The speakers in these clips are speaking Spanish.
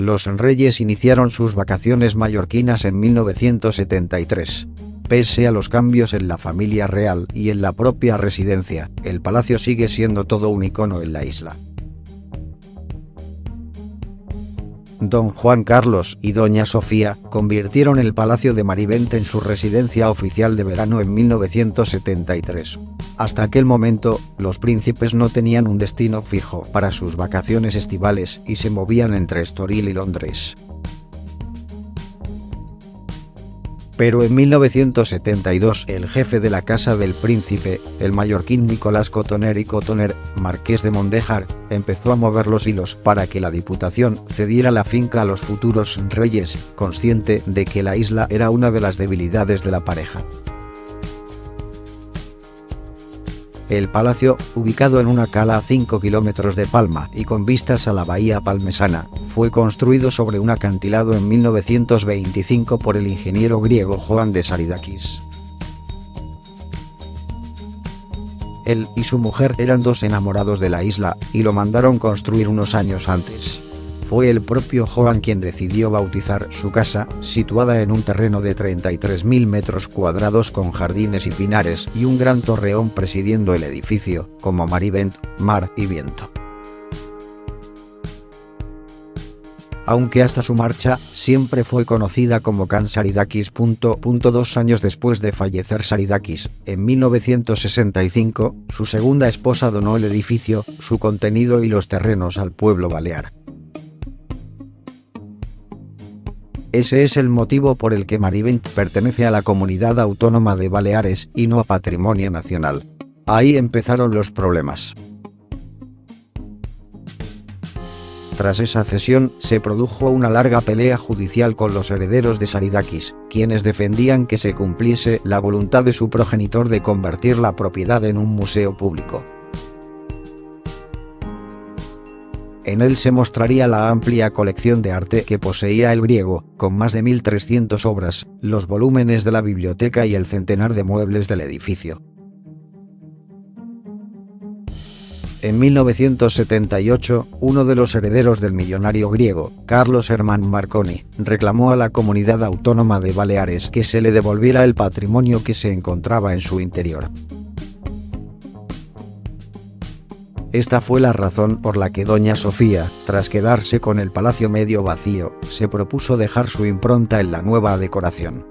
Los reyes iniciaron sus vacaciones mallorquinas en 1973. Pese a los cambios en la familia real y en la propia residencia, el palacio sigue siendo todo un icono en la isla. Don Juan Carlos y Doña Sofía convirtieron el Palacio de Marivent en su residencia oficial de verano en 1973. Hasta aquel momento, los príncipes no tenían un destino fijo para sus vacaciones estivales y se movían entre Estoril y Londres. Pero en 1972 el jefe de la Casa del Príncipe, el mallorquín Nicolás Cotoner y Cotoner, marqués de Mondéjar, empezó a mover los hilos para que la Diputación cediera la finca a los futuros reyes, consciente de que la isla era una de las debilidades de la pareja. El palacio, ubicado en una cala a 5 kilómetros de Palma y con vistas a la bahía palmesana, fue construido sobre un acantilado en 1925 por el ingeniero griego Joan de Saridakis. Él y su mujer eran dos enamorados de la isla, y lo mandaron construir unos años antes. Fue el propio Joan quien decidió bautizar su casa, situada en un terreno de 33.000 metros cuadrados con jardines y pinares y un gran torreón presidiendo el edificio, como Marivent, mar y viento. Aunque hasta su marcha, siempre fue conocida como Can Saridakis. 2 años después de fallecer Saridakis, en 1965, su segunda esposa donó el edificio, su contenido y los terrenos al pueblo balear. Ese es el motivo por el que Marivent pertenece a la Comunidad Autónoma de Baleares y no a Patrimonio Nacional. Ahí empezaron los problemas. Tras esa cesión, se produjo una larga pelea judicial con los herederos de Saridakis, quienes defendían que se cumpliese la voluntad de su progenitor de convertir la propiedad en un museo público. En él se mostraría la amplia colección de arte que poseía el griego, con más de 1.300 obras, los volúmenes de la biblioteca y el centenar de muebles del edificio. En 1978, uno de los herederos del millonario griego, Carlos Herman Marconi, reclamó a la Comunidad Autónoma de Baleares que se le devolviera el patrimonio que se encontraba en su interior. Esta fue la razón por la que Doña Sofía, tras quedarse con el palacio medio vacío, se propuso dejar su impronta en la nueva decoración.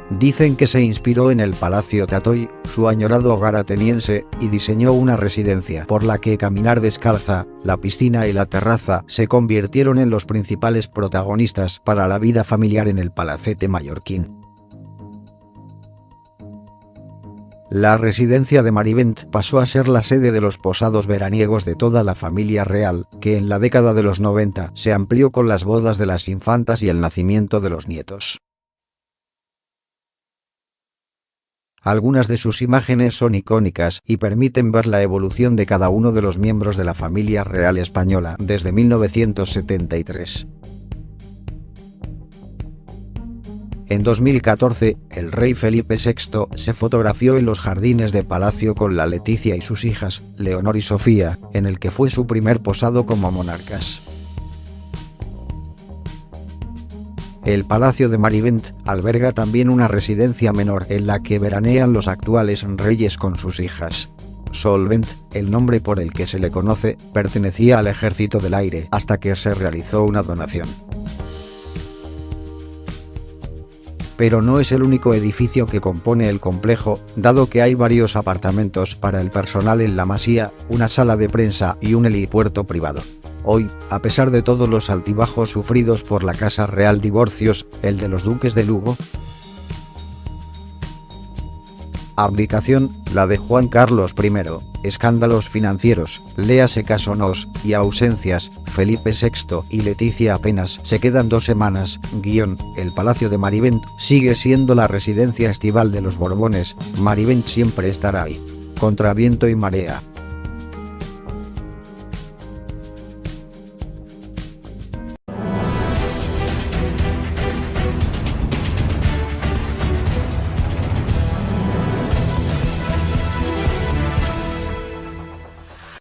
Dicen que se inspiró en el Palacio Tatoy, su añorado hogar ateniense, y diseñó una residencia por la que caminar descalza, la piscina y la terraza se convirtieron en los principales protagonistas para la vida familiar en el palacete mallorquín. La residencia de Marivent pasó a ser la sede de los posados veraniegos de toda la familia real, que en la década de los 90 se amplió con las bodas de las infantas y el nacimiento de los nietos. Algunas de sus imágenes son icónicas y permiten ver la evolución de cada uno de los miembros de la familia real española desde 1973. En 2014, el rey Felipe VI se fotografió en los jardines de Palacio con la Leticia y sus hijas, Leonor y Sofía, en el que fue su primer posado como monarcas. El Palacio de Marivent alberga también una residencia menor en la que veranean los actuales reyes con sus hijas. Solvent, el nombre por el que se le conoce, pertenecía al Ejército del Aire hasta que se realizó una donación. Pero no es el único edificio que compone el complejo, dado que hay varios apartamentos para el personal en la masía, una sala de prensa y un helipuerto privado. Hoy, a pesar de todos los altibajos sufridos por la Casa Real, divorcios, el de los duques de Lugo, abdicación, la de Juan Carlos I, escándalos financieros, léase caso Nos, y ausencias, Felipe VI y Leticia apenas se quedan 2 semanas, el Palacio de Marivent sigue siendo la residencia estival de los Borbones, Marivent siempre estará ahí, contra viento y marea.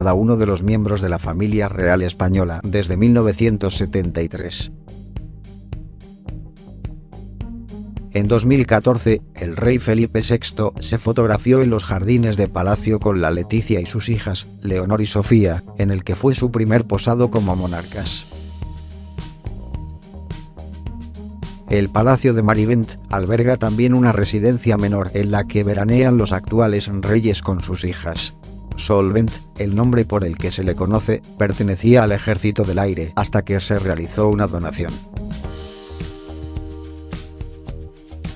cada uno de los miembros de la familia real española desde 1973. En 2014, el rey Felipe VI se fotografió en los jardines de Palacio con la Leticia y sus hijas, Leonor y Sofía, en el que fue su primer posado como monarcas. El Palacio de Marivent alberga también una residencia menor en la que veranean los actuales reyes con sus hijas. Solvent, el nombre por el que se le conoce, pertenecía al Ejército del Aire hasta que se realizó una donación.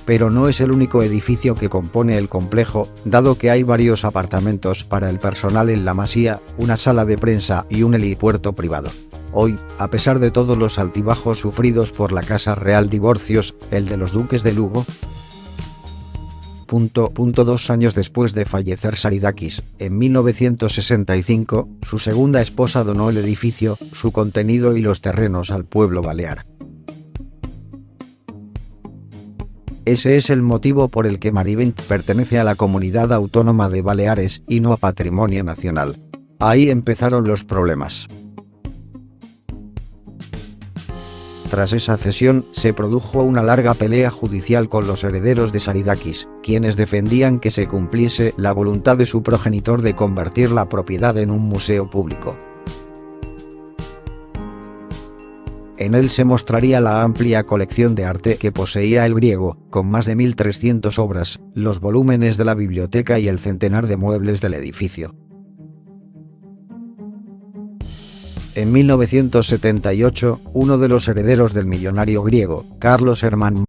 Pero no es el único edificio que compone el complejo, dado que hay varios apartamentos para el personal en la masía, una sala de prensa y un helipuerto privado. Hoy, a pesar de todos los altibajos sufridos por la Casa Real, divorcios, el de los duques de Lugo. 2 años después de fallecer Saridakis, en 1965, su segunda esposa donó el edificio, su contenido y los terrenos al pueblo balear. Ese es el motivo por el que Marivent pertenece a la Comunidad Autónoma de Baleares y no a Patrimonio Nacional. Ahí empezaron los problemas. Tras esa cesión, se produjo una larga pelea judicial con los herederos de Saridakis, quienes defendían que se cumpliese la voluntad de su progenitor de convertir la propiedad en un museo público. En él se mostraría la amplia colección de arte que poseía el griego, con más de 1.300 obras, los volúmenes de la biblioteca y el centenar de muebles del edificio. En 1978, uno de los herederos del millonario griego, Carlos Hermann,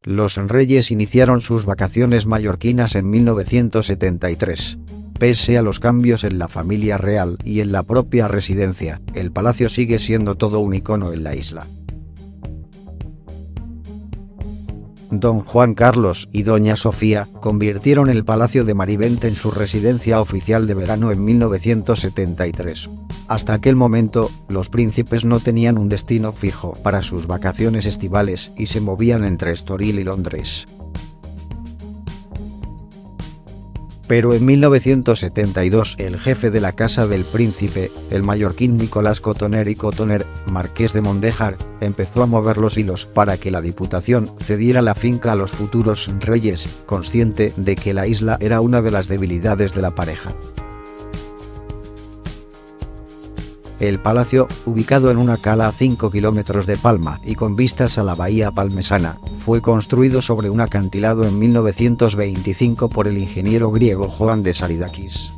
los reyes iniciaron sus vacaciones mallorquinas en 1973. Pese a los cambios en la familia real y en la propia residencia, el palacio sigue siendo todo un icono en la isla. Don Juan Carlos y Doña Sofía convirtieron el Palacio de Marivent en su residencia oficial de verano en 1973. Hasta aquel momento, los príncipes no tenían un destino fijo para sus vacaciones estivales y se movían entre Estoril y Londres. Pero en 1972 el jefe de la Casa del Príncipe, el mallorquín Nicolás Cotoner y Cotoner, marqués de Mondéjar, empezó a mover los hilos para que la Diputación cediera la finca a los futuros reyes, consciente de que la isla era una de las debilidades de la pareja. El palacio, ubicado en una cala a 5 kilómetros de Palma y con vistas a la bahía palmesana, fue construido sobre un acantilado en 1925 por el ingeniero griego Joan de Saridakis.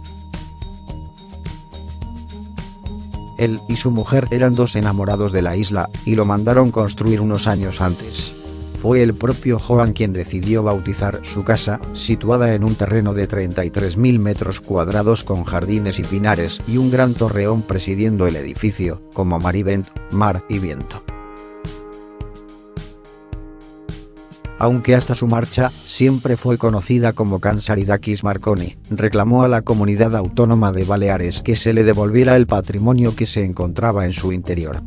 Él y su mujer eran dos enamorados de la isla, y lo mandaron construir unos años antes. Fue el propio Joan quien decidió bautizar su casa, situada en un terreno de 33.000 metros cuadrados con jardines y pinares y un gran torreón presidiendo el edificio, como Marivent, Mar y Viento. Aunque hasta su marcha, siempre fue conocida como Can Saridakis Marconi, reclamó a la Comunidad Autónoma de Baleares que se le devolviera el patrimonio que se encontraba en su interior.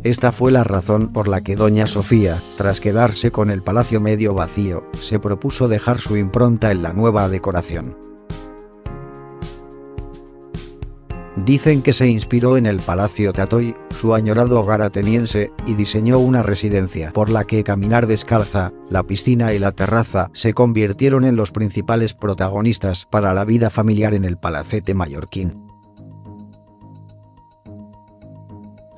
Esta fue la razón por la que Doña Sofía, tras quedarse con el palacio medio vacío, se propuso dejar su impronta en la nueva decoración. Dicen que se inspiró en el Palacio Tatoy, su añorado hogar ateniense, y diseñó una residencia por la que caminar descalza, la piscina y la terraza se convirtieron en los principales protagonistas para la vida familiar en el palacete mallorquín.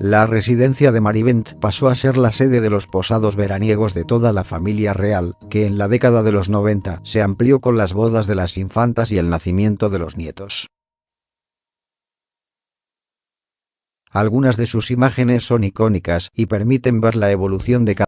La residencia de Marivent pasó a ser la sede de los posados veraniegos de toda la familia real, que en la década de los 90 se amplió con las bodas de las infantas y el nacimiento de los nietos. Algunas de sus imágenes son icónicas y permiten ver la evolución de cada